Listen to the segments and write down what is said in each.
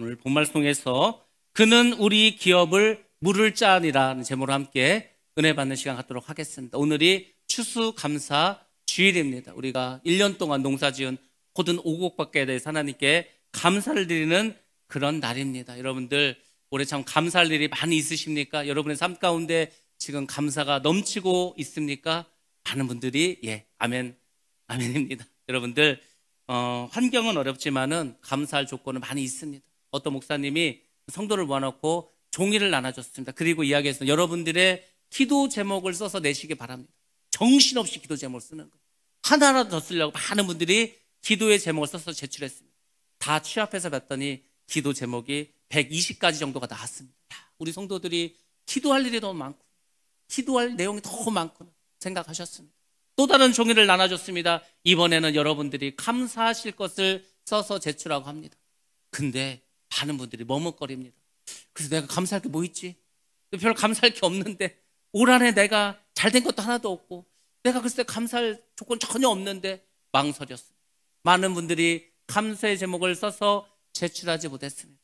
오늘 본말송에서 그는 우리 기업을 물을 짜니라는 제목으로 함께 은혜 받는 시간 갖도록 하겠습니다. 오늘이 추수감사 주일입니다. 우리가 1년 동안 농사지은 모든 오곡밖에 대해서 하나님께 감사를 드리는 그런 날입니다. 여러분들 올해 참 감사할 일이 많이 있으십니까? 여러분의 삶 가운데 지금 감사가 넘치고 있습니까? 많은 분들이 아멘, 아멘입니다. 여러분들 환경은 어렵지만은 감사할 조건은 많이 있습니다. 어떤 목사님이 성도를 모아놓고 종이를 나눠줬습니다. 그리고 이야기했습니다. 여러분들의 기도 제목을 써서 내시기 바랍니다. 정신없이 기도 제목을 쓰는 거예요. 하나라도 더 쓰려고 많은 분들이 기도의 제목을 써서 제출했습니다. 다 취합해서 봤더니 기도 제목이 120가지 정도가 나왔습니다. 우리 성도들이 기도할 일이 너무 많고 기도할 내용이 너무 많구나 생각하셨습니다. 또 다른 종이를 나눠줬습니다. 이번에는 여러분들이 감사하실 것을 써서 제출하고 합니다. 근데 많은 분들이 머뭇거립니다. 그래서 내가 감사할 게 뭐 있지? 별로 감사할 게 없는데 올 한해 내가 잘된 것도 하나도 없고 내가 글쎄 감사할 조건 전혀 없는데 망설였습니다. 많은 분들이 감사의 제목을 써서 제출하지 못했습니다.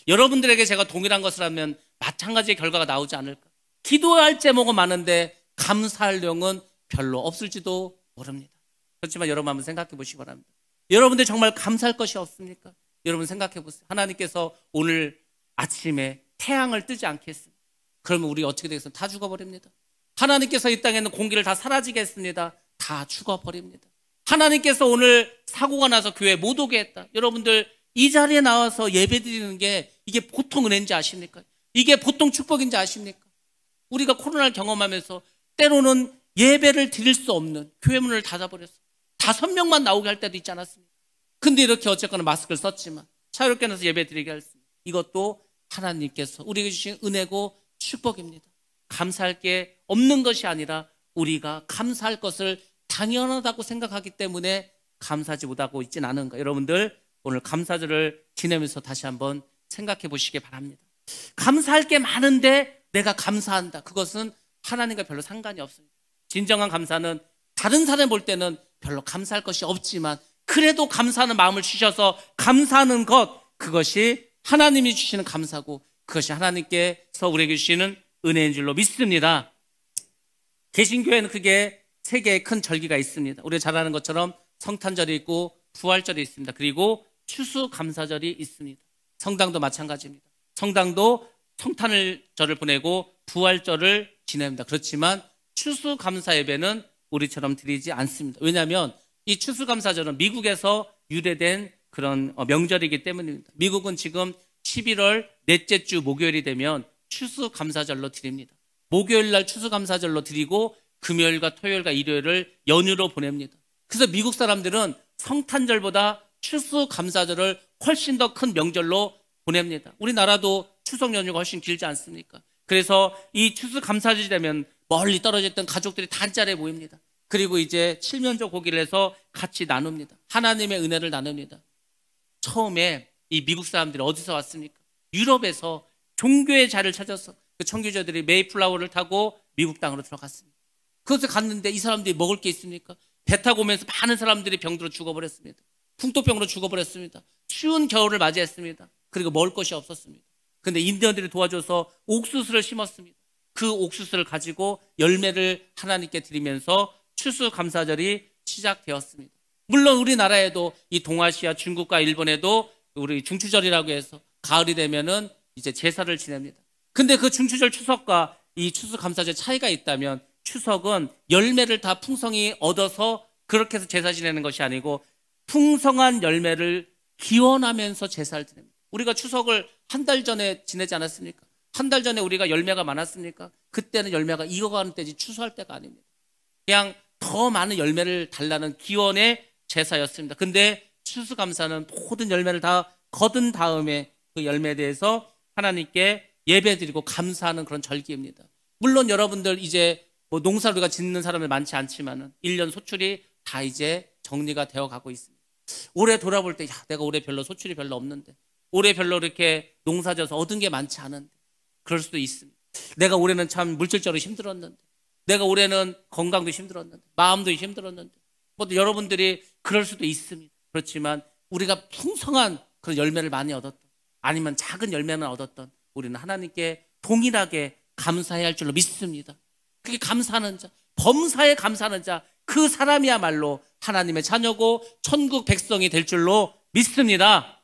여러분들에게 제가 동일한 것을 하면 마찬가지의 결과가 나오지 않을까? 기도할 제목은 많은데 감사할 내용은 별로 없을지도 모릅니다. 그렇지만 여러분 한번 생각해 보시기 바랍니다. 여러분들 정말 감사할 것이 없습니까? 여러분 생각해 보세요. 하나님께서 오늘 아침에 태양을 뜨지 않겠습니다. 그러면 우리 어떻게 되겠습니까? 다 죽어버립니다. 하나님께서 이 땅에 있는 공기를 다 사라지게 했습니다. 다 죽어버립니다. 하나님께서 오늘 사고가 나서 교회 못 오게 했다. 여러분들 이 자리에 나와서 예배 드리는 게 이게 보통 은혜인지 아십니까? 이게 보통 축복인지 아십니까? 우리가 코로나를 경험하면서 때로는 예배를 드릴 수 없는 교회 문을 닫아버렸어. 5명만 나오게 할 때도 있지 않았습니까? 근데 이렇게 어쨌거나 마스크를 썼지만 자유롭게 나서 예배 드리게 했습니다. 이것도 하나님께서 우리에게 주신 은혜고 축복입니다. 감사할 게 없는 것이 아니라 우리가 감사할 것을 당연하다고 생각하기 때문에 감사하지 못하고 있지는 않은가. 여러분들 오늘 감사절을 지내면서 다시 한번 생각해 보시기 바랍니다. 감사할 게 많은데 내가 감사한다. 그것은 하나님과 별로 상관이 없습니다. 진정한 감사는 다른 사람 볼 때는 별로 감사할 것이 없지만 그래도 감사하는 마음을 주셔서 감사하는 것, 그것이 하나님이 주시는 감사고 그것이 하나님께서 우리에게 주시는 은혜인 줄로 믿습니다. 개신교회는 크게 3개의 큰 절기가 있습니다. 우리가 잘 아는 것처럼 성탄절이 있고 부활절이 있습니다. 그리고 추수감사절이 있습니다. 성당도 마찬가지입니다. 성당도 성탄절을 보내고 부활절을 지냅니다. 그렇지만 추수감사 예배는 우리처럼 드리지 않습니다. 왜냐하면 이 추수감사절은 미국에서 유래된 그런 명절이기 때문입니다. 미국은 지금 11월 넷째 주 목요일이 되면 추수감사절로 드립니다. 목요일 날 추수감사절로 드리고 금요일과 토요일과 일요일을 연휴로 보냅니다. 그래서 미국 사람들은 성탄절보다 추수감사절을 훨씬 더 큰 명절로 보냅니다. 우리나라도 추석 연휴가 훨씬 길지 않습니까? 그래서 이 추수감사절이 되면 멀리 떨어져 있던 가족들이 단자리에 모입니다. 그리고 이제 칠면조 고기를 해서 같이 나눕니다. 하나님의 은혜를 나눕니다. 처음에 이 미국 사람들이 어디서 왔습니까? 유럽에서 종교의 자리를 찾아서 그 청교도들이 메이플라워를 타고 미국 땅으로 들어갔습니다. 그것을 갔는데 이 사람들이 먹을 게 있습니까? 배 타고 오면서 많은 사람들이 병들어 죽어버렸습니다. 풍토병으로 죽어버렸습니다. 추운 겨울을 맞이했습니다. 그리고 먹을 것이 없었습니다. 근데 인디언들이 도와줘서 옥수수를 심었습니다. 그 옥수수를 가지고 열매를 하나님께 드리면서 추수감사절이 시작되었습니다. 물론 우리나라에도 이 동아시아 중국과 일본에도 우리 중추절이라고 해서 가을이 되면은 이제 제사를 지냅니다. 근데 그 중추절 추석과 이 추수감사절 차이가 있다면 추석은 열매를 다 풍성히 얻어서 그렇게 해서 제사 지내는 것이 아니고 풍성한 열매를 기원하면서 제사를 지냅니다. 우리가 추석을 한 달 전에 지내지 않았습니까? 한 달 전에 우리가 열매가 많았습니까? 그때는 열매가 익어가는 때지 추수할 때가 아닙니다. 그냥 더 많은 열매를 달라는 기원의 제사였습니다. 근데 추수감사는 모든 열매를 다 거둔 다음에 그 열매에 대해서 하나님께 예배드리고 감사하는 그런 절기입니다. 물론 여러분들 이제 뭐 농사를 우리가 짓는 사람이 많지 않지만은 1년 소출이 다 이제 정리가 되어 가고 있습니다. 올해 돌아볼 때 내가 올해 별로 소출이 별로 없는데 올해 별로 이렇게 농사져서 얻은 게 많지 않은데 그럴 수도 있습니다. 내가 올해는 참 물질적으로 힘들었는데 내가 올해는 건강도 힘들었는데 마음도 힘들었는데 뭐 여러분들이 그럴 수도 있습니다. 그렇지만 우리가 풍성한 그런 열매를 많이 얻었다. 아니면 작은 열매만 얻었던 우리는 하나님께 동일하게 감사해야 할 줄로 믿습니다. 그게 감사하는 자, 범사에 감사하는 자, 그 사람이야말로 하나님의 자녀고 천국 백성이 될 줄로 믿습니다.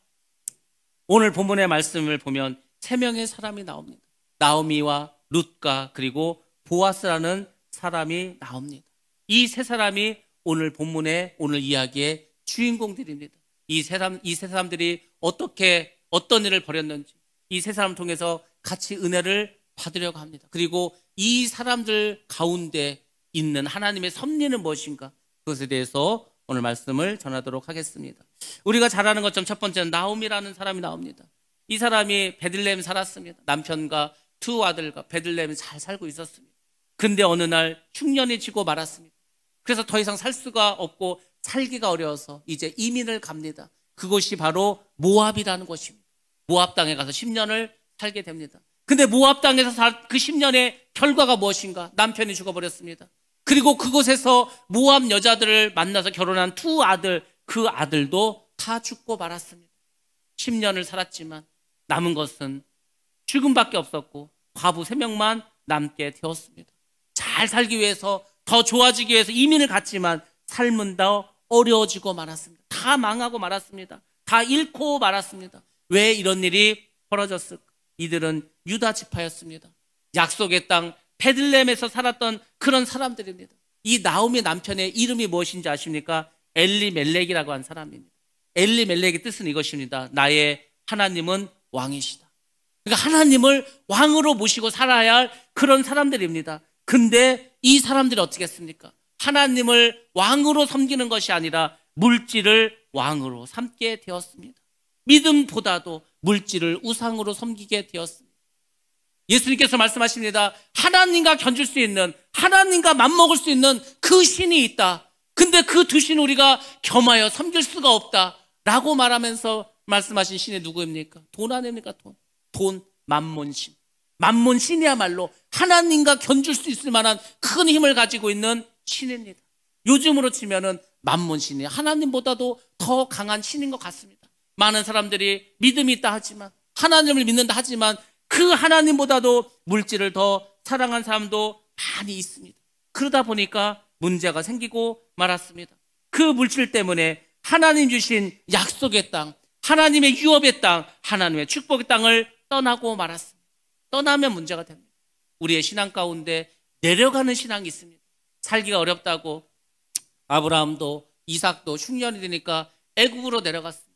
오늘 본문의 말씀을 보면 3명의 사람이 나옵니다. 나오미와 룻과 그리고 보아스라는 사람이 나옵니다. 이 3사람이 오늘 본문의 오늘 이야기의 주인공들입니다. 이 세 사람들이 어떤 일을 벌였는지 이 3사람 통해서 같이 은혜를 받으려고 합니다. 그리고 이 사람들 가운데 있는 하나님의 섭리는 무엇인가, 그것에 대해서 오늘 말씀을 전하도록 하겠습니다. 우리가 잘 아는 것처럼 첫 번째는 나오미라는 사람이 나옵니다. 이 사람이 베들레헴에 살았습니다. 남편과 2 아들과 베들레헴에 잘 살고 있었습니다. 근데 어느 날 흉년이 지고 말았습니다. 그래서 더 이상 살 수가 없고 살기가 어려워서 이제 이민을 갑니다. 그곳이 바로 모압이라는 곳입니다. 모압 땅에 가서 10년을 살게 됩니다. 근데 모압 땅에서 그 10년의 결과가 무엇인가? 남편이 죽어버렸습니다. 그리고 그곳에서 모압 여자들을 만나서 결혼한 2 아들, 그 아들도 다 죽고 말았습니다. 10년을 살았지만 남은 것은 죽음밖에 없었고 과부 3명만 남게 되었습니다. 잘 살기 위해서, 더 좋아지기 위해서 이민을 갔지만 삶은 더 어려워지고 말았습니다. 다 망하고 말았습니다. 다 잃고 말았습니다. 왜 이런 일이 벌어졌을까? 이들은 유다 지파였습니다. 약속의 땅 베들레헴에서 살았던 그런 사람들입니다. 이 나오미 남편의 이름이 무엇인지 아십니까? 엘리멜렉이라고 한 사람입니다. 엘리멜렉의 뜻은 이것입니다. 나의 하나님은 왕이시다. 그러니까 하나님을 왕으로 모시고 살아야 할 그런 사람들입니다. 근데 이 사람들이 어떻게 했습니까? 하나님을 왕으로 섬기는 것이 아니라 물질을 왕으로 삼게 되었습니다. 믿음보다도 물질을 우상으로 섬기게 되었습니다. 예수님께서 말씀하십니다. 하나님과 견줄 수 있는, 하나님과 맞먹을 수 있는 그 신이 있다. 근데 그 2 신을 우리가 겸하여 섬길 수가 없다 라고 말하면서 말씀하신 신이 누구입니까? 돈 아닙니까? 돈, 만몬신. 만몬신이야말로 하나님과 견줄 수 있을 만한 큰 힘을 가지고 있는 신입니다. 요즘으로 치면은 만몬신이 하나님보다도 더 강한 신인 것 같습니다. 많은 사람들이 믿음이 있다 하지만, 하나님을 믿는다 하지만 그 하나님보다도 물질을 더 사랑한 사람도 많이 있습니다. 그러다 보니까 문제가 생기고 말았습니다. 그 물질 때문에 하나님 주신 약속의 땅, 하나님의 유업의 땅, 하나님의 축복의 땅을 떠나고 말았습니다. 떠나면 문제가 됩니다. 우리의 신앙 가운데 내려가는 신앙이 있습니다. 살기가 어렵다고 아브라함도 이삭도 흉년이 되니까 애굽으로 내려갔습니다.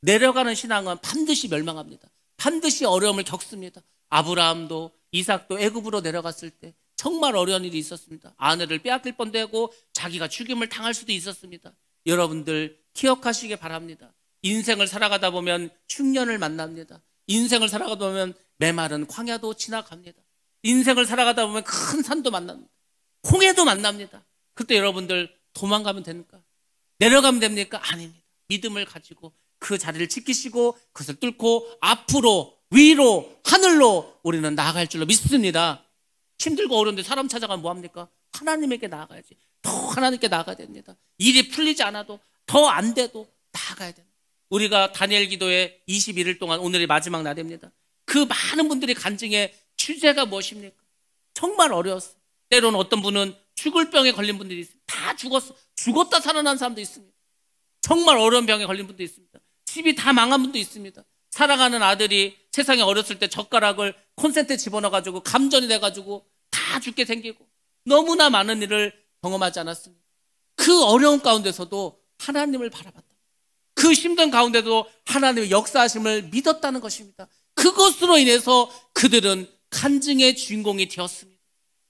내려가는 신앙은 반드시 멸망합니다. 반드시 어려움을 겪습니다. 아브라함도 이삭도 애굽으로 내려갔을 때 정말 어려운 일이 있었습니다. 아내를 빼앗길 뻔되고 자기가 죽임을 당할 수도 있었습니다. 여러분들 기억하시기 바랍니다. 인생을 살아가다 보면 흉년을 만납니다. 인생을 살아가다 보면 메마른 광야도 지나갑니다. 인생을 살아가다 보면 큰 산도 만납니다. 홍해도 만납니다. 그때 여러분들 도망가면 됩니까? 내려가면 됩니까? 아닙니다. 믿음을 가지고 그 자리를 지키시고 그것을 뚫고 앞으로, 위로, 하늘로 우리는 나아갈 줄로 믿습니다. 힘들고 어려운데 사람 찾아가면 뭐합니까? 하나님에게 나아가야지. 더 하나님께 나아가야 됩니다. 일이 풀리지 않아도, 더 안 돼도 나아가야 됩니다. 우리가 다니엘 기도회 21일 동안 오늘이 마지막 날입니다. 그 많은 분들이 간증의 주제가 무엇입니까? 정말 어려웠어요. 때로는 어떤 분은 죽을 병에 걸린 분들이 있습니다. 다 죽었어. 죽었다 살아난 사람도 있습니다. 정말 어려운 병에 걸린 분도 있습니다. 집이 다 망한 분도 있습니다. 사랑하는 아들이 세상에 어렸을 때 젓가락을 콘센트에 집어넣어가지고 감전이 돼가지고 다 죽게 생기고 너무나 많은 일을 경험하지 않았습니다. 그 어려운 가운데서도 하나님을 바라봤다. 그 힘든 가운데도 하나님의 역사하심을 믿었다는 것입니다. 그것으로 인해서 그들은 간증의 주인공이 되었습니다.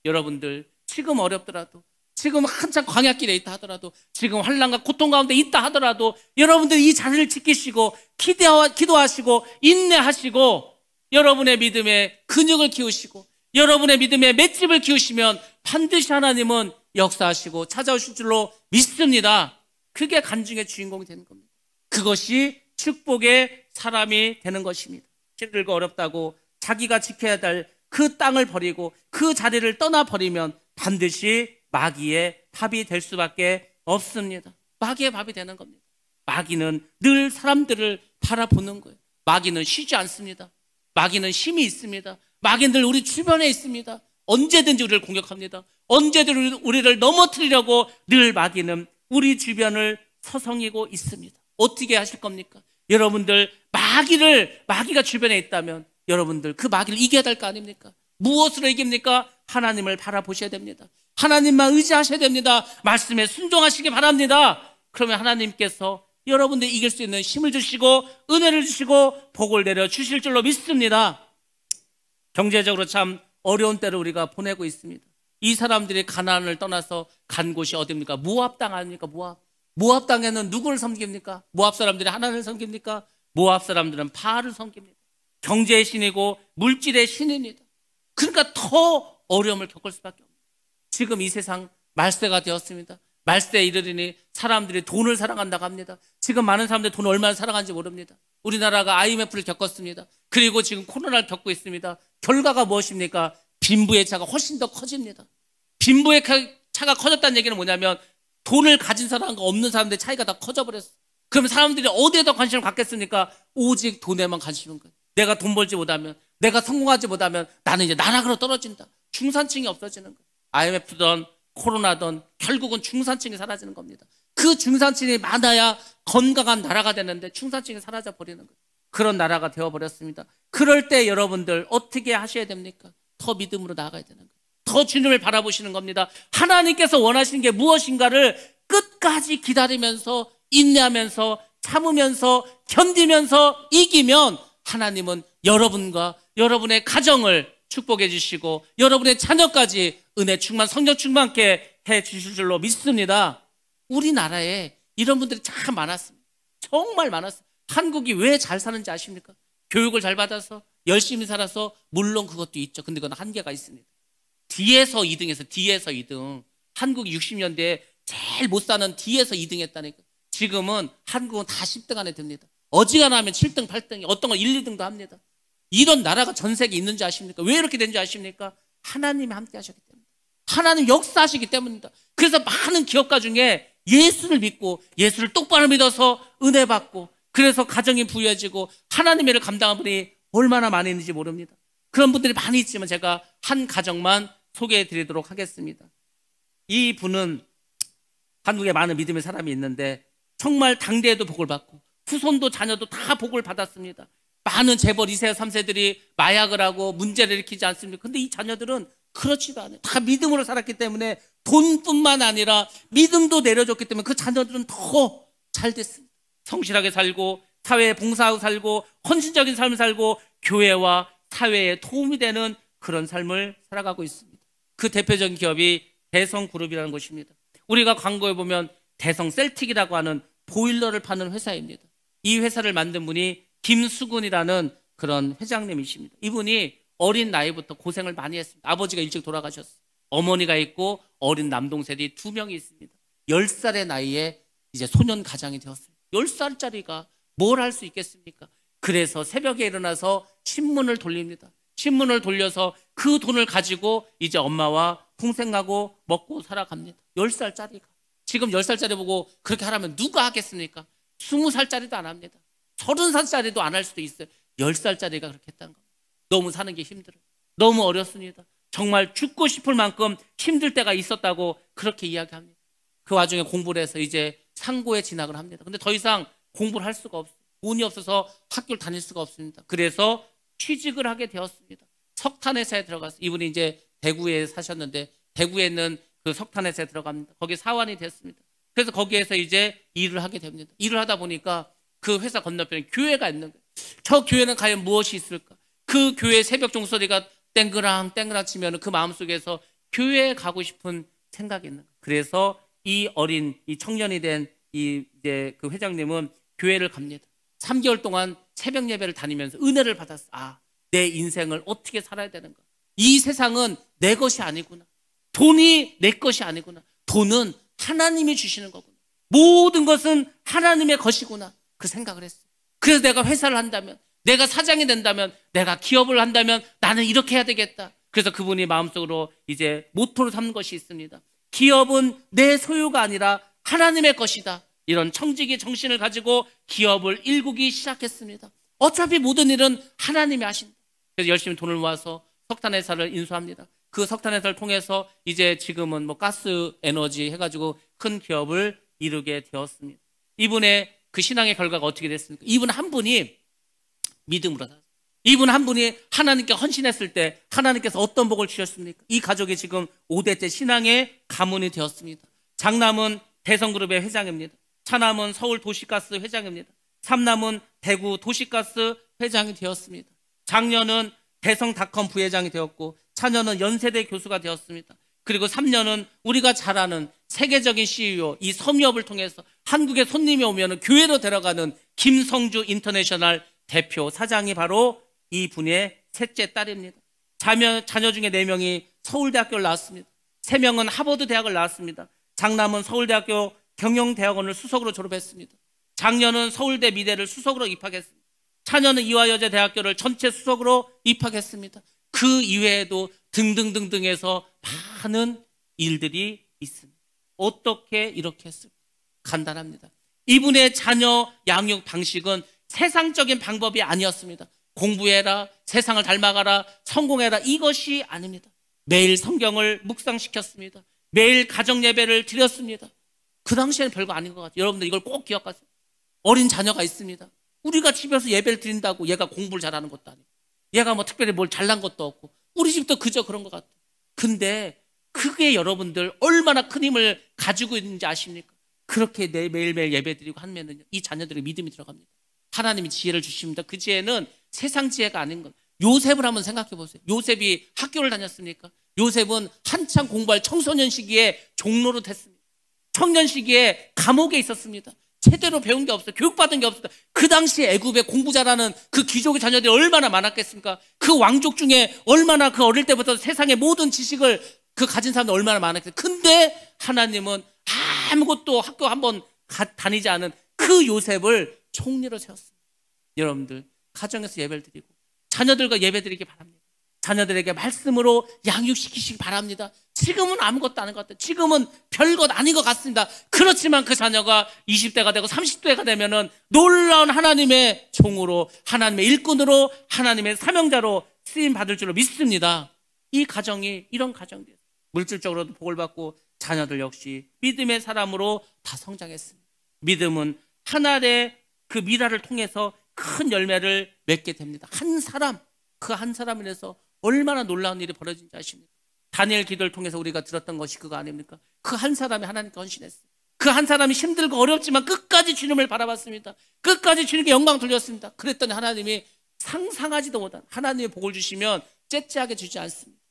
여러분들 지금 어렵더라도, 지금 한참 광야길에 있다 하더라도, 지금 환난과 고통 가운데 있다 하더라도 여러분들 이 자리를 지키시고 기도하시고 인내하시고 여러분의 믿음의 근육을 키우시고 여러분의 믿음의 맷집을 키우시면 반드시 하나님은 역사하시고 찾아오실 줄로 믿습니다. 그게 간증의 주인공이 되는 겁니다. 그것이 축복의 사람이 되는 것입니다. 힘들고 어렵다고 자기가 지켜야 될 그 땅을 버리고 그 자리를 떠나버리면 반드시 마귀의 밥이 될 수밖에 없습니다. 마귀의 밥이 되는 겁니다. 마귀는 늘 사람들을 바라보는 거예요. 마귀는 쉬지 않습니다. 마귀는 힘이 있습니다. 마귀는 우리 주변에 있습니다. 언제든지 우리를 공격합니다. 언제든지 우리를 넘어뜨리려고 늘 마귀는 우리 주변을 서성이고 있습니다. 어떻게 하실 겁니까? 여러분들 마귀가 주변에 있다면 여러분들 그 마귀를 이겨야 될 거 아닙니까? 무엇으로 이깁니까? 하나님을 바라보셔야 됩니다. 하나님만 의지하셔야 됩니다. 말씀에 순종하시기 바랍니다. 그러면 하나님께서 여러분들 이길 수 있는 힘을 주시고 은혜를 주시고 복을 내려 주실 줄로 믿습니다. 경제적으로 참 어려운 때를 우리가 보내고 있습니다. 이 사람들이 가나안을 떠나서 간 곳이 어디입니까? 모압 땅 아닙니까? 모압 땅에는 누구를 섬깁니까? 모압 사람들이 하나님을 섬깁니까? 모압 사람들은 바알을 섬깁니다. 경제의 신이고 물질의 신입니다. 그러니까 더 어려움을 겪을 수밖에 없습니다. 지금 이 세상 말세가 되었습니다. 말세에 이르리니 사람들이 돈을 사랑한다고 합니다. 지금 많은 사람들이 돈을 얼마나 사랑하는지 모릅니다. 우리나라가 IMF를 겪었습니다. 그리고 지금 코로나를 겪고 있습니다. 결과가 무엇입니까? 빈부의 차가 훨씬 더 커집니다. 빈부의 차가 커졌다는 얘기는 뭐냐면 돈을 가진 사람과 없는 사람들의 차이가 다 커져버렸어. 그럼 사람들이 어디에 더 관심을 갖겠습니까? 오직 돈에만 관심인 거예요. 내가 돈 벌지 못하면, 내가 성공하지 못하면 나는 이제 나락으로 떨어진다. 중산층이 없어지는 거예요. IMF든 코로나든 결국은 중산층이 사라지는 겁니다. 그 중산층이 많아야 건강한 나라가 되는데 중산층이 사라져 버리는 거예요. 그런 나라가 되어버렸습니다. 그럴 때 여러분들 어떻게 하셔야 됩니까? 더 믿음으로 나아가야 되는 거예요. 더 주님을 바라보시는 겁니다. 하나님께서 원하시는 게 무엇인가를 끝까지 기다리면서 인내하면서 참으면서 견디면서 이기면 하나님은 여러분과 여러분의 가정을 축복해 주시고 여러분의 자녀까지 은혜 충만 성령 충만케 해 주실 줄로 믿습니다. 우리나라에 이런 분들이 참 많았습니다. 정말 많았어요. 한국이 왜 잘 사는지 아십니까? 교육을 잘 받아서 열심히 살아서 물론 그것도 있죠. 근데 그건 한계가 있습니다. 뒤에서 2등해서 뒤에서 2등. 한국이 60년대에 제일 못 사는 뒤에서 2등 했다니까. 지금은 한국은 다 10등 안에 듭니다. 어지간하면 7등, 8등이 어떤 건 1, 2등도 합니다. 이런 나라가 전 세계에 있는지 아십니까? 왜 이렇게 된지 아십니까? 하나님이 함께 하셨기 때문에. 하나님 역사하시기 때문입니다. 그래서 많은 기업가 중에 예수를 믿고 예수를 똑바로 믿어서 은혜 받고 그래서 가정이 부유해지고 하나님의 일을 감당한 분이 얼마나 많이 있는지 모릅니다. 그런 분들이 많이 있지만 제가 한 가정만 소개해 드리도록 하겠습니다. 이 분은 한국에 많은 믿음의 사람이 있는데 정말 당대에도 복을 받고 후손도 자녀도 다 복을 받았습니다. 많은 재벌 2세, 3세들이 마약을 하고 문제를 일으키지 않습니까? 근데 이 자녀들은 그렇지도 않아요. 다 믿음으로 살았기 때문에 돈뿐만 아니라 믿음도 내려줬기 때문에 그 자녀들은 더 잘 됐습니다. 성실하게 살고 사회에 봉사하고 살고 헌신적인 삶을 살고 교회와 사회에 도움이 되는 그런 삶을 살아가고 있습니다. 그 대표적인 기업이 대성그룹이라는 곳입니다. 우리가 광고에 보면 대성셀틱이라고 하는 보일러를 파는 회사입니다. 이 회사를 만든 분이 김수근이라는 그런 회장님이십니다. 이분이 어린 나이부터 고생을 많이 했습니다. 아버지가 일찍 돌아가셨어요. 어머니가 있고 어린 남동생이 2명이 있습니다. 10살의 나이에 이제 소년 가장이 되었어요. 10살짜리가 뭘 할 수 있겠습니까? 그래서 새벽에 일어나서 신문을 돌립니다. 신문을 돌려서 그 돈을 가지고 이제 엄마와 풍생하고 먹고 살아갑니다. 10살짜리가. 지금 10살짜리 보고 그렇게 하라면 누가 하겠습니까? 20살짜리도 안 합니다. 30살짜리도 안 할 수도 있어요. 10살짜리가 그렇게 했다는 겁니다. 너무 사는 게 힘들어요. 너무 어렵습니다. 정말 죽고 싶을 만큼 힘들 때가 있었다고 그렇게 이야기합니다. 그 와중에 공부를 해서 이제 상고에 진학을 합니다. 근데 더 이상 공부를 할 수가 없어요. 돈이 없어서 학교를 다닐 수가 없습니다. 그래서 취직을 하게 되었습니다. 석탄회사에 들어가서 이분이 이제 대구에 사셨는데 대구에 있는 그 석탄회사에 들어갑니다. 거기 사원이 됐습니다. 그래서 거기에서 이제 일을 하게 됩니다. 일을 하다 보니까 그 회사 건너편에 교회가 있는 거예요. 저 교회는 과연 무엇이 있을까? 그 교회 새벽 종소리가 땡그랑 땡그랑 치면 그 마음속에서 교회에 가고 싶은 생각이 있는 거예요. 그래서 이 어린 이 청년이 된 이제 그 회장님은 교회를 갑니다. 3개월 동안 새벽 예배를 다니면서 은혜를 받았어. 아, 내 인생을 어떻게 살아야 되는가? 이 세상은 내 것이 아니구나. 돈이 내 것이 아니구나. 돈은 하나님이 주시는 거구나. 모든 것은 하나님의 것이구나. 그 생각을 했어요. 그래서 내가 회사를 한다면, 내가 사장이 된다면, 내가 기업을 한다면 나는 이렇게 해야 되겠다. 그래서 그분이 마음속으로 이제 모토로 삼는 것이 있습니다. 기업은 내 소유가 아니라 하나님의 것이다. 이런 청지기 정신을 가지고 기업을 일구기 시작했습니다. 어차피 모든 일은 하나님이 하신다. 그래서 열심히 돈을 모아서 석탄회사를 인수합니다. 그 석탄회사를 통해서 이제 지금은 뭐 가스 에너지 해가지고 큰 기업을 이루게 되었습니다. 이분의 그 신앙의 결과가 어떻게 됐습니까? 이분 한 분이 믿음으로 살았어요. 이분 한 분이 하나님께 헌신했을 때 하나님께서 어떤 복을 주셨습니까? 이 가족이 지금 5대째 신앙의 가문이 되었습니다. 장남은 대성그룹의 회장입니다. 차남은 서울도시가스 회장입니다. 삼남은 대구 도시가스 회장이 되었습니다. 장녀는 대성닷컴 부회장이 되었고 차녀는 연세대 교수가 되었습니다. 그리고 3년은 우리가 잘 아는 세계적인 CEO, 이 섬유업을 통해서 한국에 손님이 오면 교회로 데려가는 김성주 인터내셔널 대표 사장이 바로 이 분의 셋째 딸입니다. 자녀 중에 4명이 서울대학교를 나왔습니다. 3명은 하버드 대학을 나왔습니다. 장남은 서울대학교 경영대학원을 수석으로 졸업했습니다. 장녀는 서울대 미대를 수석으로 입학했습니다. 차녀는 이화여자대학교를 전체 수석으로 입학했습니다. 그 이외에도 등등등등해서 많은 일들이 있습니다. 어떻게 이렇게 했을까? 간단합니다. 이분의 자녀 양육 방식은 세상적인 방법이 아니었습니다. 공부해라, 세상을 닮아가라, 성공해라, 이것이 아닙니다. 매일 성경을 묵상시켰습니다. 매일 가정예배를 드렸습니다. 그 당시에는 별거 아닌 것 같아요. 여러분들 이걸 꼭 기억하세요. 어린 자녀가 있습니다. 우리가 집에서 예배를 드린다고 얘가 공부를 잘하는 것도 아니고 얘가 뭐 특별히 뭘 잘난 것도 없고 우리 집도 그저 그런 것 같아요. 근데 그게 여러분들 얼마나 큰 힘을 가지고 있는지 아십니까? 그렇게 매일매일 예배 드리고 하면 이 자녀들의 믿음이 들어갑니다. 하나님이 지혜를 주십니다. 그 지혜는 세상 지혜가 아닌 것. 요셉을 한번 생각해 보세요. 요셉이 학교를 다녔습니까? 요셉은 한창 공부할 청소년 시기에 종로로 됐습니다. 청년 시기에 감옥에 있었습니다. 제대로 배운 게 없어요. 교육받은 게 없어요. 그 당시에 애굽에 공부 잘하는 그 귀족의 자녀들이 얼마나 많았겠습니까? 그 왕족 중에 얼마나 그 어릴 때부터 세상의 모든 지식을 그 가진 사람들 얼마나 많았겠어요. 근데 하나님은 아무것도 학교 한번 다니지 않은 그 요셉을 총리로 세웠습니다. 여러분들 가정에서 예배를 드리고 자녀들과 예배 드리기 바랍니다. 자녀들에게 말씀으로 양육시키시기 바랍니다. 지금은 아무것도 아닌 것 같아요. 지금은 별것 아닌 것 같습니다. 그렇지만 그 자녀가 20대가 되고 30대가 되면은 놀라운 하나님의 종으로, 하나님의 일꾼으로, 하나님의 사명자로 쓰임 받을 줄로 믿습니다. 이 가정이 이런 가정이에요. 물질적으로도 복을 받고 자녀들 역시 믿음의 사람으로 다 성장했습니다. 믿음은 하나의 그 미라를 통해서 큰 열매를 맺게 됩니다. 한 사람, 그 한 사람을 해서 얼마나 놀라운 일이 벌어진지 아십니까? 다니엘 기도를 통해서 우리가 들었던 것이 그거 아닙니까? 그 한 사람이 하나님께 헌신했어요. 그 한 사람이 힘들고 어렵지만 끝까지 주님을 바라봤습니다. 끝까지 주님께 영광 돌렸습니다. 그랬더니 하나님이 상상하지도 못한 하나님의 복을 주시면 째째하게 주지 않습니다.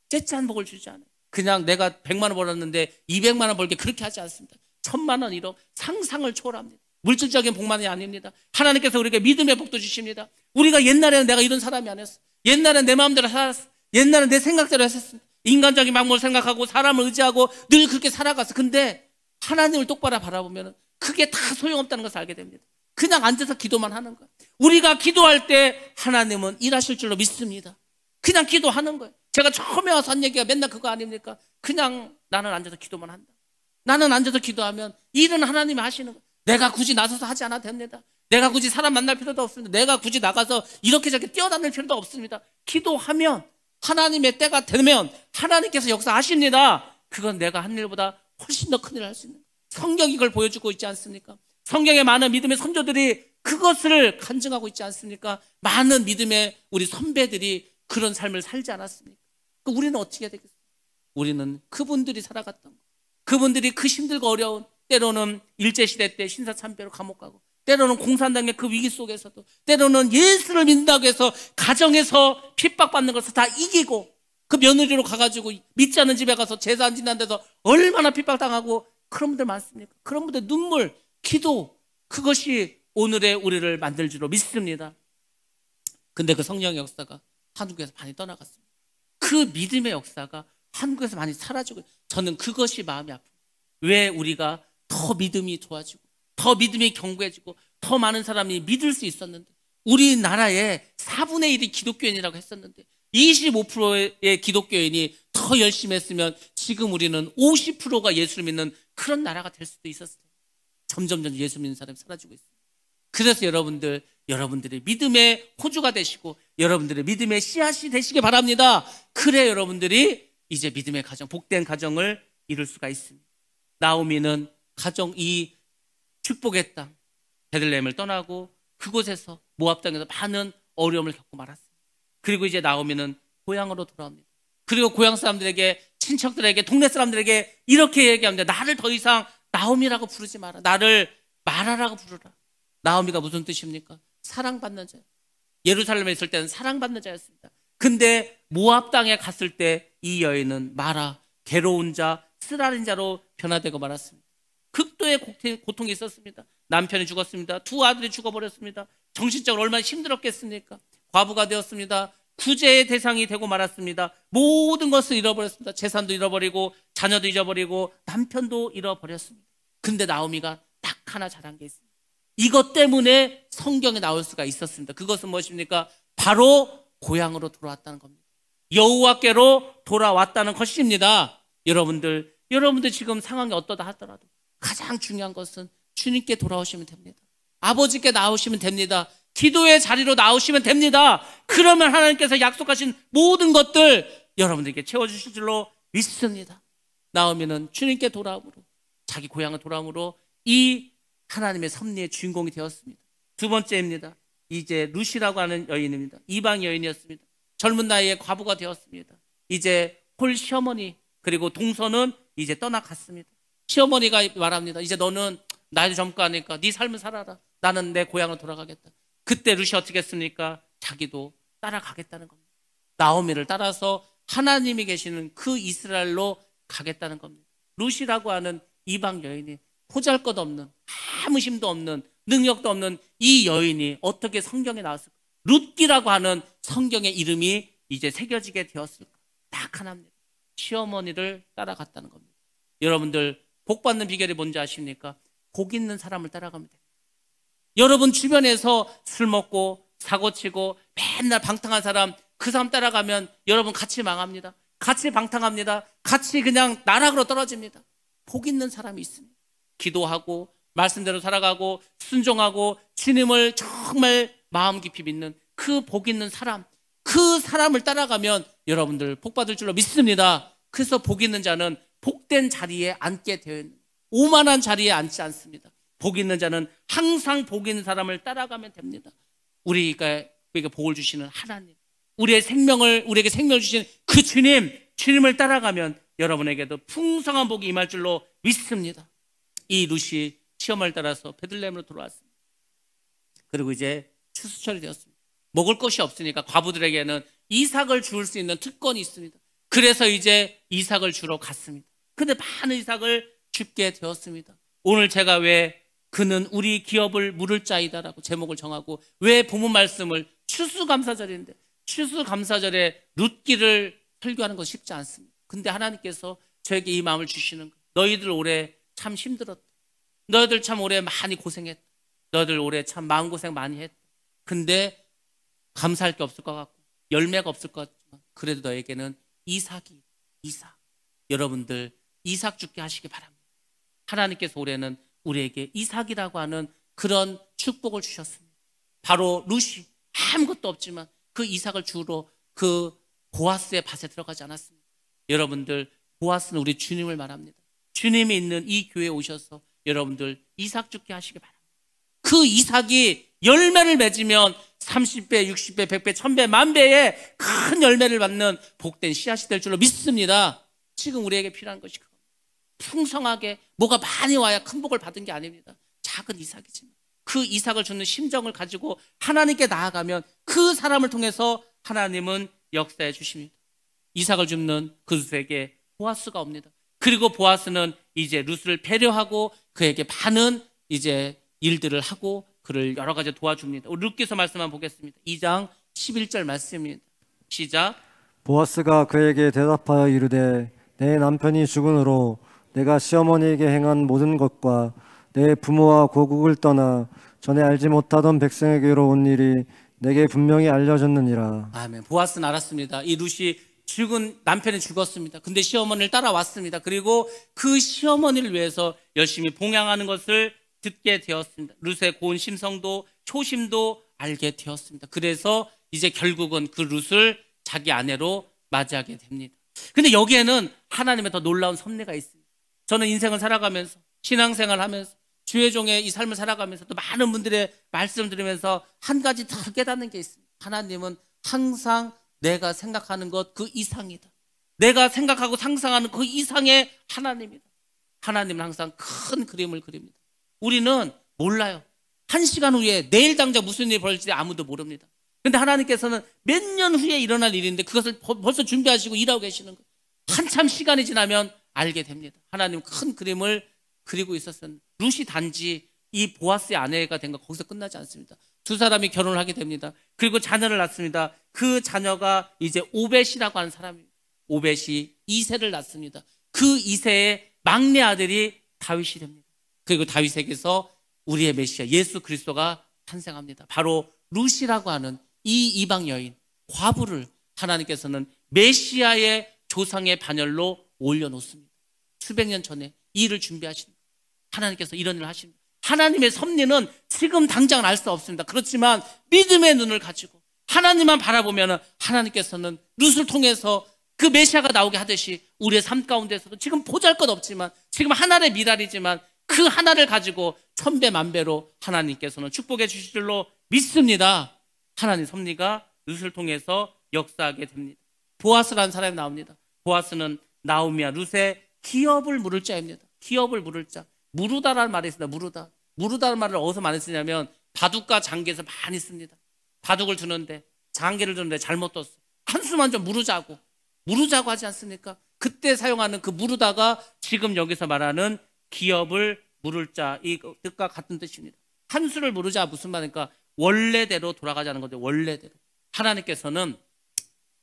째째한 복을 주지 않아요. 그냥 내가 100만 원 벌었는데 200만 원 벌게 그렇게 하지 않습니다. 1000만 원 1억 상상을 초월합니다. 물질적인 복만이 아닙니다. 하나님께서 우리에게 믿음의 복도 주십니다. 우리가 옛날에는 내가 이런 사람이 아니었어. 옛날엔 내 마음대로 살았어. 옛날엔 내 생각대로 했었습니다. 인간적인 방법을 생각하고 사람을 의지하고 늘 그렇게 살아갔어. 근데 하나님을 똑바로 바라보면 그게 다 소용없다는 것을 알게 됩니다. 그냥 앉아서 기도만 하는 거예요. 우리가 기도할 때 하나님은 일하실 줄로 믿습니다. 그냥 기도하는 거예요. 제가 처음에 와서 한 얘기가 맨날 그거 아닙니까? 그냥 나는 앉아서 기도만 한다. 나는 앉아서 기도하면 일은 하나님이 하시는 거예요. 내가 굳이 나서서 하지 않아도 됩니다. 내가 굳이 사람 만날 필요도 없습니다. 내가 굳이 나가서 이렇게 저렇게 뛰어다닐 필요도 없습니다. 기도하면 하나님의 때가 되면 하나님께서 역사하십니다. 그건 내가 한 일보다 훨씬 더 큰 일을 할 수 있는 거예요. 성경이 이걸 보여주고 있지 않습니까? 성경에 많은 믿음의 선조들이 그것을 간증하고 있지 않습니까? 많은 믿음의 우리 선배들이 그런 삶을 살지 않았습니까? 우리는 어떻게 해야 되겠어요? 우리는 그분들이 살아갔던 거, 그분들이 그 힘들고 어려운, 때로는 일제시대 때 신사참배로 감옥 가고, 때로는 공산당의 그 위기 속에서도, 때로는 예수를 믿는다고 해서 가정에서 핍박받는 것을 다 이기고, 그 며느리로 가가지고 믿지 않는 집에 가서 제사 안 지난 데서 얼마나 핍박당하고, 그런 분들 많습니까? 그런 분들 눈물, 기도, 그것이 오늘의 우리를 만들 줄로 믿습니다. 근데 그 성령의 역사가 한국에서 많이 떠나갔습니다. 그 믿음의 역사가 한국에서 많이 사라지고, 저는 그것이 마음이 아픕니다. 왜 우리가 더 믿음이 좋아지고 더 믿음이 견고해지고 더 많은 사람이 믿을 수 있었는데, 우리나라에 4분의 1이 기독교인이라고 했었는데 25%의 기독교인이 더 열심히 했으면 지금 우리는 50%가 예수를 믿는 그런 나라가 될 수도 있었어요. 점점 예수 믿는 사람이 사라지고 있어요. 그래서 여러분들 여러분들의 믿음의 호주가 되시고 여러분들의 믿음의 씨앗이 되시기 바랍니다. 그래 여러분들이 이제 믿음의 가정, 복된 가정을 이룰 수가 있습니다. 나오미는 가정, 이 축복의 땅 베들레헴을 떠나고 그곳에서 모압 땅에서 많은 어려움을 겪고 말았습니다. 그리고 이제 나오미는 고향으로 돌아옵니다. 그리고 고향 사람들에게, 친척들에게, 동네 사람들에게 이렇게 얘기합니다. 나를 더 이상 나오미라고 부르지 마라. 나를 마라라고 부르라. 나오미가 무슨 뜻입니까? 사랑받는 자. 예루살렘에 있을 때는 사랑받는 자였습니다. 근데 모압 땅에 갔을 때 이 여인은 마라, 괴로운 자, 쓰라린 자로 변화되고 말았습니다. 극도의 고통이 있었습니다. 남편이 죽었습니다. 두 아들이 죽어버렸습니다. 정신적으로 얼마나 힘들었겠습니까? 과부가 되었습니다. 구제의 대상이 되고 말았습니다. 모든 것을 잃어버렸습니다. 재산도 잃어버리고 자녀도 잃어버리고 남편도 잃어버렸습니다. 근데 나오미가 딱 하나 잘한 게 있습니다. 이것 때문에 성경에 나올 수가 있었습니다. 그것은 무엇입니까? 바로 고향으로 돌아왔다는 겁니다. 여호와께로 돌아왔다는 것입니다. 여러분들 지금 상황이 어떠다 하더라도 가장 중요한 것은 주님께 돌아오시면 됩니다. 아버지께 나오시면 됩니다. 기도의 자리로 나오시면 됩니다. 그러면 하나님께서 약속하신 모든 것들 여러분들에게 채워주실 줄로 믿습니다. 나오미는 주님께 돌아오므로, 자기 고향을 돌아오므로 이 하나님의 섭리의 주인공이 되었습니다. 두 번째입니다. 이제 룻이라고 하는 여인입니다. 이방 여인이었습니다. 젊은 나이에 과부가 되었습니다. 이제 홀 시어머니 그리고 동서는 이제 떠나갔습니다. 시어머니가 말합니다. 이제 너는 나이도 젊고 하니까 네 삶을 살아라. 나는 내 고향으로 돌아가겠다. 그때 룻이 어떻게 했습니까? 자기도 따라가겠다는 겁니다. 나오미를 따라서 하나님이 계시는 그 이스라엘로 가겠다는 겁니다. 룻이라고 하는 이방 여인이 보잘것없는, 아무 힘도 없는, 능력도 없는 이 여인이 어떻게 성경에 나왔을까? 룻기라고 하는 성경의 이름이 이제 새겨지게 되었을까? 딱 하나입니다. 시어머니를 따라갔다는 겁니다. 여러분들 복 받는 비결이 뭔지 아십니까? 복 있는 사람을 따라가면 됩니다. 여러분 주변에서 술 먹고 사고치고 맨날 방탕한 사람, 그 사람 따라가면 여러분 같이 망합니다. 같이 방탕합니다. 같이 그냥 나락으로 떨어집니다. 복 있는 사람이 있습니다. 기도하고 말씀대로 살아가고 순종하고 주님을 정말 마음 깊이 믿는 그 복 있는 사람, 그 사람을 따라가면 여러분들 복 받을 줄로 믿습니다. 그래서 복 있는 자는 복된 자리에 앉게 되어 있는, 오만한 자리에 앉지 않습니다. 복 있는 자는 항상 복 있는 사람을 따라가면 됩니다. 우리에게 복을 주시는 하나님, 우리에게 생명을 주신 그 주님을 따라가면 여러분에게도 풍성한 복이 임할 줄로 믿습니다. 이 룻이 시어머니를 따라서 베들레헴으로 돌아왔습니다. 그리고 이제 추수철이 되었습니다. 먹을 것이 없으니까 과부들에게는 이삭을 주울 수 있는 특권이 있습니다. 그래서 이제 이삭을 주러 갔습니다. 근데 많은 이삭을 줍게 되었습니다. 오늘 제가 왜 그는 우리 기업을 물을 자이다라고 제목을 정하고 왜 본문 말씀을 추수감사절인데 추수감사절에 룻기를 설교하는 건 쉽지 않습니다. 근데 하나님께서 저에게 이 마음을 주시는 거예요. 너희들 올해 참 힘들었다. 너희들 참 올해 많이 고생했다. 너희들 올해 참 마음고생 많이 했다. 근데 감사할 게 없을 것 같고 열매가 없을 것 같지만 그래도 너에게는 이삭. 여러분들 이삭 죽게 하시기 바랍니다. 하나님께서 올해는 우리에게 이삭이라고 하는 그런 축복을 주셨습니다. 바로 룻이 아무것도 없지만 그 이삭을 주러 그 보아스의 밭에 들어가지 않았습니다. 여러분들 보아스는 우리 주님을 말합니다. 주님이 있는 이 교회에 오셔서 여러분들 이삭 죽게 하시기 바랍니다. 그 이삭이 열매를 맺으면 30배, 60배, 100배, 1000배, 만배의 큰 열매를 받는 복된 씨앗이 될 줄로 믿습니다. 지금 우리에게 필요한 것이 그겁니다. 풍성하게 뭐가 많이 와야 큰 복을 받은 게 아닙니다. 작은 이삭이지만 그 이삭을 주는 심정을 가지고 하나님께 나아가면 그 사람을 통해서 하나님은 역사해 주십니다. 이삭을 줍는 그 룻에게 보아스가 옵니다. 그리고 보아스는 이제 룻을 배려하고 그에게 많은 이제 일들을 하고 그를 여러 가지 도와줍니다. 우리 룻기서 말씀 한번 보겠습니다. 2장 11절 말씀입니다. 시작. 보아스가 그에게 대답하여 이르되 내 남편이 죽은으로 내가 시어머니에게 행한 모든 것과 내 부모와 고국을 떠나 전에 알지 못하던 백성에게로 온 일이 내게 분명히 알려졌느니라. 아멘. 보아스는 알았습니다. 이 룻이 남편이 죽었습니다. 근데 시어머니를 따라왔습니다. 그리고 그 시어머니를 위해서 열심히 봉양하는 것을 듣게 되었습니다. 룻의 고운 심성도 초심도 알게 되었습니다. 그래서 이제 결국은 그 룻을 자기 아내로 맞이하게 됩니다. 근데 여기에는 하나님의 더 놀라운 섭리가 있습니다. 저는 인생을 살아가면서 신앙생활을 하면서 주의 종의 이 삶을 살아가면서 또 많은 분들의 말씀 들으면서 한 가지 더 깨닫는 게 있습니다. 하나님은 항상 내가 생각하는 것 그 이상이다. 내가 생각하고 상상하는 그 이상의 하나님이다. 하나님은 항상 큰 그림을 그립니다. 우리는 몰라요. 1시간 후에 내일 당장 무슨 일이 벌어질지 아무도 모릅니다. 근데 하나님께서는 몇 년 후에 일어날 일인데 그것을 벌써 준비하시고 일하고 계시는 거예요. 한참 시간이 지나면 알게 됩니다. 하나님은 큰 그림을 그리고 있었습니다. 룻이 단지 이 보아스의 아내가 된 거 거기서 끝나지 않습니다. 두 사람이 결혼을 하게 됩니다. 그리고 자녀를 낳습니다. 그 자녀가 이제 오벳이라고 하는 사람입니다. 오벳이 이세를 낳습니다. 그 이세의 막내 아들이 다윗이 됩니다. 그리고 다윗에게서 우리의 메시아 예수 그리스도가 탄생합니다. 바로 룻이라고 하는 이 이방 여인 과부를 하나님께서는 메시아의 조상의 반열로 올려놓습니다. 수백 년 전에 이 일을 준비하십니다. 하나님께서 이런 일을 하십니다. 하나님의 섭리는 지금 당장은 알 수 없습니다. 그렇지만 믿음의 눈을 가지고 하나님만 바라보면 하나님께서는 룻을 통해서 그 메시아가 나오게 하듯이 우리의 삶 가운데서도 지금 보잘것없지만 지금 하나의 미랄이지만 그 하나를 가지고 천배 만배로 하나님께서는 축복해 주실 줄로 믿습니다. 하나님 섭리가 룻을 통해서 역사하게 됩니다. 보아스라는 사람이 나옵니다. 보아스는 나오미와 룻의 기업을 물을 자입니다. 기업을 물을 자. 무르다라는 말이 있습니다. 무르다. 무르다라는 말을 어디서 많이 쓰냐면 바둑과 장기에서 많이 씁니다. 바둑을 두는데 장기를 두는데 잘못 뒀어. 한수만 좀 무르자고 하지 않습니까? 그때 사용하는 그 무르다가 지금 여기서 말하는 기업을 물을 자, 이 뜻과 같은 뜻입니다. 한 수를 물으자 무슨 말입니까? 원래대로 돌아가자는 거죠. 원래대로. 하나님께서는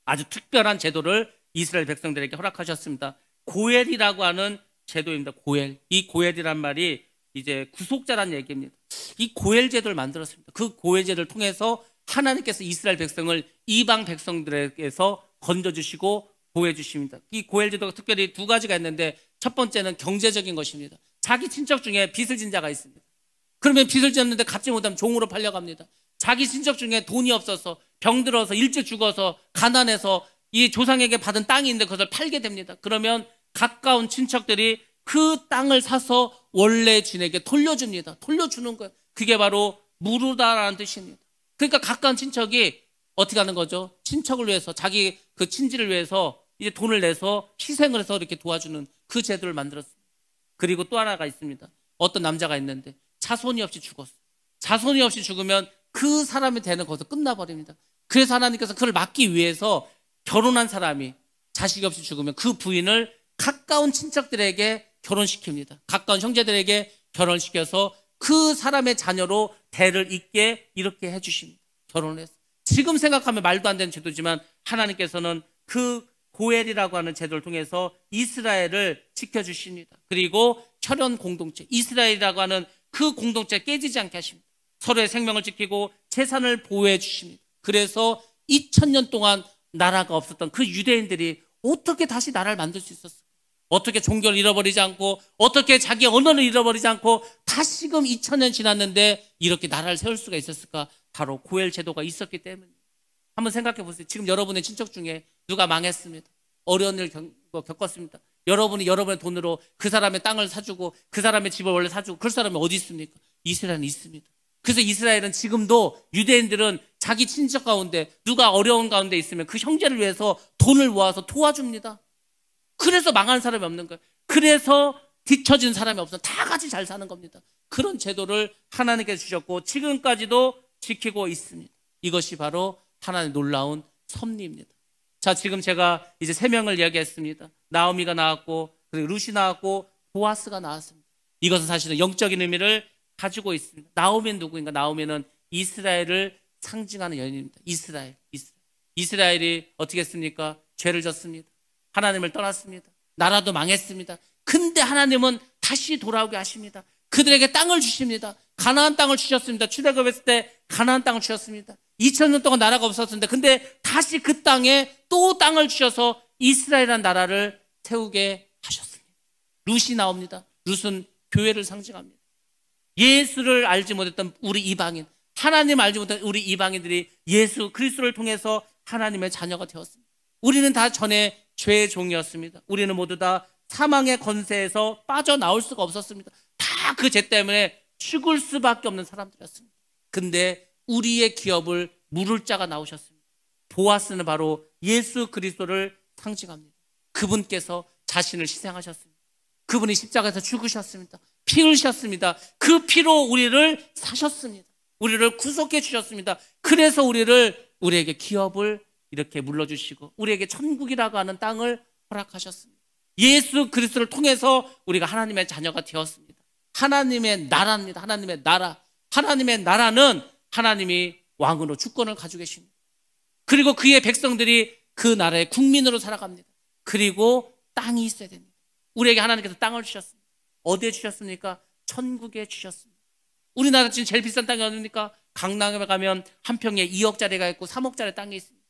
아주 특별한 제도를 이스라엘 백성들에게 허락하셨습니다. 고엘이라고 하는 제도입니다. 고엘. 이 고엘이란 말이 이제 구속자란 얘기입니다. 이 고엘 제도를 만들었습니다. 그 고엘 제도를 통해서 하나님께서 이스라엘 백성을 이방 백성들에게서 건져주시고 보호해주십니다. 이 고엘 제도가 특별히 두 가지가 있는데 첫 번째는 경제적인 것입니다. 자기 친척 중에 빚을 진 자가 있습니다. 그러면 빚을 졌는데 갚지 못하면 종으로 팔려갑니다. 자기 친척 중에 돈이 없어서 병들어서 일찍 죽어서 가난해서 이 조상에게 받은 땅이 있는데 그것을 팔게 됩니다. 그러면 가까운 친척들이 그 땅을 사서 원래 주인에게 돌려줍니다. 돌려주는 거예요. 그게 바로 무르다라는 뜻입니다. 그러니까 가까운 친척이 어떻게 하는 거죠? 친척을 위해서 자기 그 친지를 위해서 이제 돈을 내서 희생을 해서 이렇게 도와주는 그 제도를 만들었습니다. 그리고 또 하나가 있습니다. 어떤 남자가 있는데 자손이 없이 죽었어요. 자손이 없이 죽으면 그 사람이 되는 것에서 끝나버립니다. 그래서 하나님께서 그걸 막기 위해서 결혼한 사람이 자식이 없이 죽으면 그 부인을 가까운 친척들에게 결혼시킵니다. 가까운 형제들에게 결혼시켜서 그 사람의 자녀로 대를 잇게 이렇게 해주십니다. 결혼을 해서. 지금 생각하면 말도 안 되는 제도지만 하나님께서는 그 고엘이라고 하는 제도를 통해서 이스라엘을 지켜주십니다. 그리고 혈연 공동체, 이스라엘이라고 하는 그 공동체가 깨지지 않게 하십니다. 서로의 생명을 지키고 재산을 보호해 주십니다. 그래서 2000년 동안 나라가 없었던 그 유대인들이 어떻게 다시 나라를 만들 수 있었을까? 어떻게 종교를 잃어버리지 않고 어떻게 자기 언어를 잃어버리지 않고 다시금 2000년 지났는데 이렇게 나라를 세울 수가 있었을까? 바로 고엘 제도가 있었기 때문입니다. 한번 생각해 보세요. 지금 여러분의 친척 중에 누가 망했습니다. 어려운 일 겪었습니다. 여러분이 여러분의 돈으로 그 사람의 땅을 사주고 그 사람의 집을 원래 사주고 그럴 사람이 어디 있습니까? 이스라엘은 있습니다. 그래서 이스라엘은 지금도 유대인들은 자기 친척 가운데 누가 어려운 가운데 있으면 그 형제를 위해서 돈을 모아서 도와줍니다. 그래서 망하는 사람이 없는 거예요. 그래서 뒤처진 사람이 없어. 다 같이 잘 사는 겁니다. 그런 제도를 하나님께서 주셨고 지금까지도 지키고 있습니다. 이것이 바로 하나님의 놀라운 섭리입니다. 자, 지금 제가 이제 3명을 이야기했습니다. 나오미가 나왔고 그리고 룻이 나왔고 보아스가 나왔습니다. 이것은 사실은 영적인 의미를 가지고 있습니다. 나오미는 누구인가? 나오미는 이스라엘을 상징하는 여인입니다. 이스라엘이 어떻게 했습니까? 죄를 졌습니다. 하나님을 떠났습니다. 나라도 망했습니다. 근데 하나님은 다시 돌아오게 하십니다. 그들에게 땅을 주십니다. 가나안 땅을 주셨습니다. 출애굽했을 때 가나안 땅을 주셨습니다. 2000년 동안 나라가 없었는데 근데 다시 그 땅에 또 땅을 주셔서 이스라엘이라는 나라를 세우게 하셨습니다. 룻이 나옵니다. 룻은 교회를 상징합니다. 예수를 알지 못했던 우리 이방인, 하나님 알지 못한 우리 이방인들이 예수 그리스도를 통해서 하나님의 자녀가 되었습니다. 우리는 다 전에 죄의 종이었습니다. 우리는 모두 다 사망의 권세에서 빠져나올 수가 없었습니다. 다 그 죄 때문에 죽을 수밖에 없는 사람들이었습니다. 근데 우리의 기업을 물을 자가 나오셨습니다. 보아스는 바로 예수 그리스도를 상징합니다. 그분께서 자신을 희생하셨습니다. 그분이 십자가에서 죽으셨습니다. 피 흘리셨습니다. 그 피로 우리를 사셨습니다. 우리를 구속해 주셨습니다. 그래서 우리에게 기업을 이렇게 물러주시고 우리에게 천국이라고 하는 땅을 허락하셨습니다. 예수 그리스도를 통해서 우리가 하나님의 자녀가 되었습니다. 하나님의 나라입니다. 하나님의 나라. 하나님의 나라는 하나님이 왕으로 주권을 가지고 계십니다. 그리고 그의 백성들이 그 나라의 국민으로 살아갑니다. 그리고 땅이 있어야 됩니다. 우리에게 하나님께서 땅을 주셨습니다. 어디에 주셨습니까? 천국에 주셨습니다. 우리나라 지금 제일 비싼 땅이 어디입니까? 강남에 가면 한 평에 2억짜리가 있고 3억짜리 땅이 있습니다.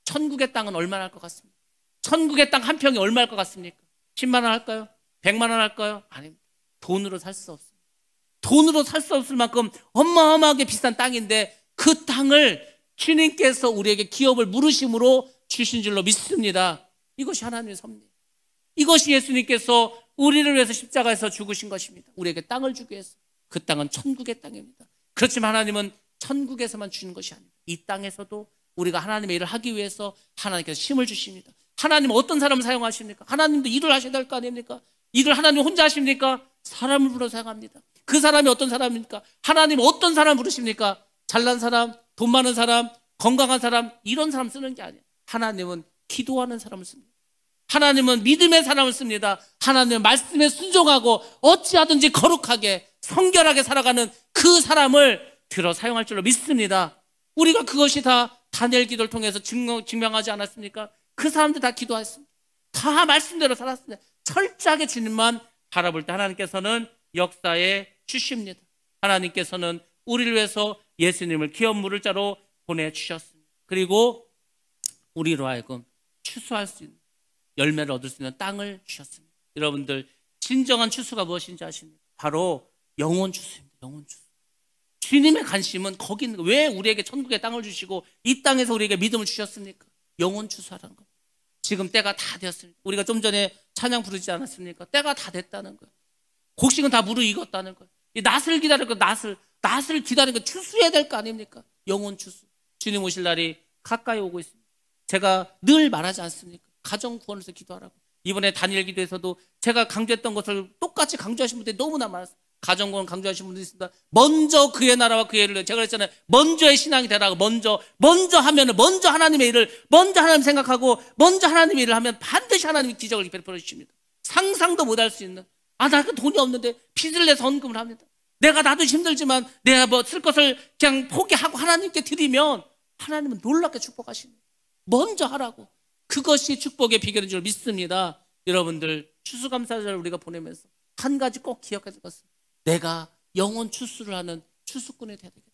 천국의 땅은 얼마나 할 것 같습니까? 천국의 땅 한 평이 얼마 할 것 같습니까? 10만 원 할까요? 100만 원 할까요? 아닙니다. 돈으로 살 수 없습니다. 돈으로 살 수 없을 만큼 어마어마하게 비싼 땅인데 그 땅을 주님께서 우리에게 기업을 물으심으로 주신 줄로 믿습니다. 이것이 하나님의 섭리. 이것이 예수님께서 우리를 위해서 십자가에서 죽으신 것입니다. 우리에게 땅을 주기 위해서. 그 땅은 천국의 땅입니다. 그렇지만 하나님은 천국에서만 주는 것이 아닙니다. 이 땅에서도 우리가 하나님의 일을 하기 위해서 하나님께서 힘을 주십니다. 하나님은 어떤 사람을 사용하십니까? 하나님도 일을 하셔야 될 거 아닙니까? 일을 하나님 혼자 하십니까? 사람을 불러 사용합니다. 그 사람이 어떤 사람입니까? 하나님은 어떤 사람 부르십니까? 잘난 사람, 돈 많은 사람, 건강한 사람, 이런 사람 쓰는 게 아니에요. 하나님은 기도하는 사람을 씁니다. 하나님은 믿음의 사람을 씁니다. 하나님은 말씀에 순종하고 어찌하든지 거룩하게 성결하게 살아가는 그 사람을 들어 사용할 줄로 믿습니다. 우리가 그것이 다 다니엘 기도를 통해서 증명하지 않았습니까? 그 사람들 다 기도했습니다. 다 말씀대로 살았습니다. 철저하게 주님만 바라볼 때 하나님께서는 역사에 주십니다. 하나님께서는 우리를 위해서 예수님을 기업 물을 자로 보내주셨습니다. 그리고 우리로 하여금 추수할 수 있는 열매를 얻을 수 있는 땅을 주셨습니다. 여러분들 진정한 추수가 무엇인지 아십니까? 바로 영혼 추수입니다. 영혼 추수. 주님의 관심은 거기 있는 거예요. 왜 우리에게 천국의 땅을 주시고 이 땅에서 우리에게 믿음을 주셨습니까? 영혼 추수하라는 겁니다. 지금 때가 다 되었습니다. 우리가 좀 전에 찬양 부르지 않았습니까? 때가 다 됐다는 거예요. 곡식은 다 무르익었다는 거예요. 이 낫을 기다릴 거, 낫을 기다리는 거 추수해야 될 거 아닙니까? 영혼 추수. 주님 오실 날이 가까이 오고 있습니다. 제가 늘 말하지 않습니까? 가정 구원을 위해서 기도하라고. 이번에 다니엘 기도에서도 제가 강조했던 것을 똑같이 강조하신 분들이 너무나 많았어요. 가정 구원 강조하신 분들이 있습니다. 먼저 그의 나라와 그의 일을, 제가 그랬잖아요. 먼저의 신앙이 되라고. 먼저 하면은, 먼저 하나님의 일을, 먼저 하나님 생각하고, 먼저 하나님의 일을 하면 반드시 하나님이 기적을 베풀어 주십니다. 상상도 못할 수 있는. 나 그 돈이 없는데 빚을 내서 헌금을 합니다. 나도 힘들지만 내가 뭐 쓸 것을 그냥 포기하고 하나님께 드리면 하나님은 놀랍게 축복하십니다. 먼저 하라고. 그것이 축복의 비결인 줄 믿습니다. 여러분들 추수감사절을 우리가 보내면서 한 가지 꼭 기억해야 될 것은 내가 영혼 추수를 하는 추수꾼이 되야 되겠다.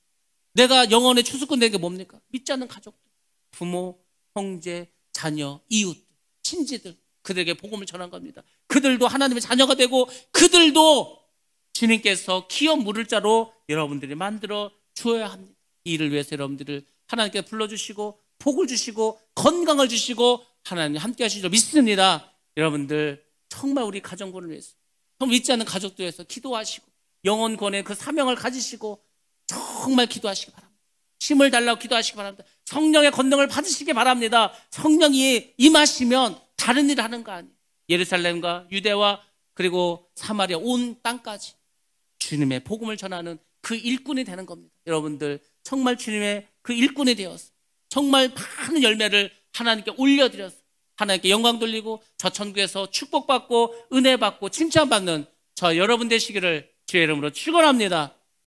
내가 영혼의 추수꾼 되는 게 뭡니까? 믿지 않는 가족들, 부모, 형제, 자녀, 이웃, 친지들, 그들에게 복음을 전한 겁니다. 그들도 하나님의 자녀가 되고 그들도 주님께서 기업 물을 자로 여러분들이 만들어 주어야 합니다. 이 일을 위해서 여러분들을 하나님께 불러주시고 복을 주시고 건강을 주시고 하나님 함께 하시죠. 믿습니다. 여러분들 정말 우리 가정구원을 위해서, 정말 믿지 않는 가족들 위해서 기도하시고 영혼권의 그 사명을 가지시고 정말 기도하시기 바랍니다. 힘을 달라고 기도하시기 바랍니다. 성령의 권능을 받으시기 바랍니다. 성령이 임하시면 다른 일을 하는 거 아니에요. 예루살렘과 유대와 그리고 사마리아 온 땅까지 주님의 복음을 전하는 그 일꾼이 되는 겁니다. 여러분들 정말 주님의 그 일꾼이 되어서 정말 많은 열매를 하나님께 올려드려서 하나님께 영광 돌리고 저 천국에서 축복받고 은혜 받고 칭찬받는 저 여러분 되시기를 주의 이름으로 축원합니다.